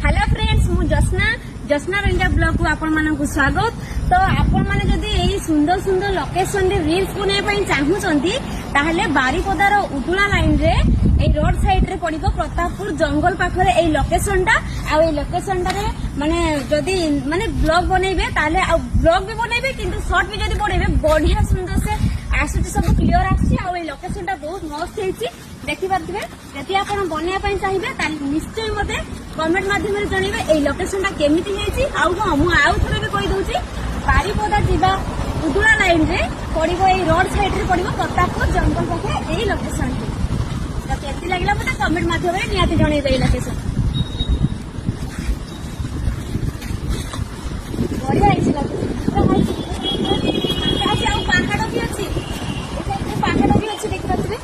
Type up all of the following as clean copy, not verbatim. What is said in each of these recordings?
Hello friends मु जस्ना रंजा blog को आपण मानकु स्वागत। तो आपण माने जदी एई सुंदर सुंदर लोकेशन रे रील्स बने पई चाहूचंती ताहले बारीपदार उदुला लाइन रे एई रोड साइड रे पड़िबो प्रतापपुर जंगल पाखरे एई लोकेशन टा आ एई लोकेशन टा रे माने जदी माने ब्लॉग बनेबे ताहले आ ब्लॉग भी बनेबे किंतु शॉर्ट भी जदी बनेबे बढ़िया सुंदर से आसुची सब क्लियर आसी आ एई लोकेशन टा बहुत मस्त हेची देखि पारथिबे। जदि आपण बनेया पई चाहिबे ताहले निश्चय मते कमेंट माध्यम रे जणीबे एई लोकेशन टा केमिति हेची आ मु आउ थरे भी कहि दउची बारीपदा जीवा उदुला लाइन रे पड़िबो एई रोड साइड रे पड़िबो प्रतापपुर जंगल पाखे एई लोकेशन तो केति लागला मते कमेंट माध्यम रे नियाति जणीबे एई लोकेशन बढ़िया हेची लोकेशन पहाड़ भी अच्छी पहाड़ भी अच्छी देख पारे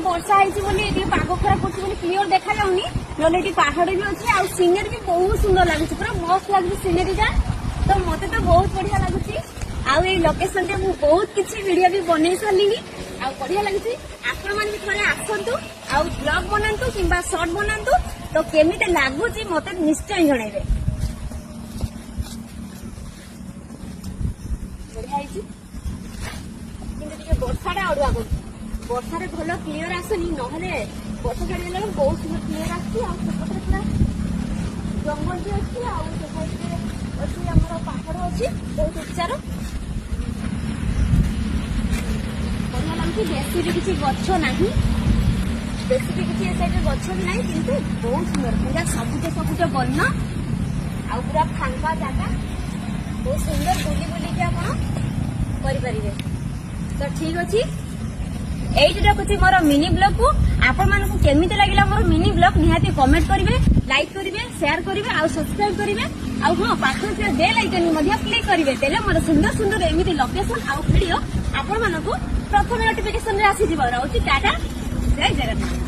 वर्षा होती पाग खराब कर क्लीयर देखा जाऊनी ना पहाड़ भी अच्छी आ सीनेरी भी बहुत सुंदर लगुच पूरा मस्त लगुच सीनेरी टा तो मत तो बहुत बढ़िया लगुच आई लोकेशन मुझे बहुत किसी वीडियो भी बन सारे आ बढ़िया लगे आपण मैंने थे आसतु आ ब्लॉग बनातु कि शॉर्ट बनातु तो केमी लगुच मत निश्चय जनइबे बढ़िया कि वर्षा अड़ुआ कर वर्षा भल क्लीयर आसनी ना वर्षा छाड़ा बहुत सुंदर क्लीयर आसपटे पूरा जंगल भी अच्छी अच्छी आम पहाड़ अच्छी बहुत उच्चार बढ़िया लगे बेसी भी किसी गछ ना बेसी भी किसी साइड गछ भी ना कि बहुत सुंदर पूरा सबुज सबुज बन्न आ पूरा फांका जगह बहुत सुंदर बुली बुलिक आप तो ठीक अच्छे एइठी रखुची मोर मिनी ब्लॉग को आपण मानकु केमिति लागिला मोर मिनी ब्लॉग निहाती कमेंट करिवे लाइक करिवे शेयर करिवे आ सब्सक्राइब करिवे आ हां पाखर से बेल आइकन मध्ये क्लिक करिवे तेले मोर सुंदर सुंदर एमिति लोकेशन आ वीडियो आपण मानकु प्रथम नोटिफिकेशन रे आसी जिवो रहउची टाटा जय जगन्नाथ।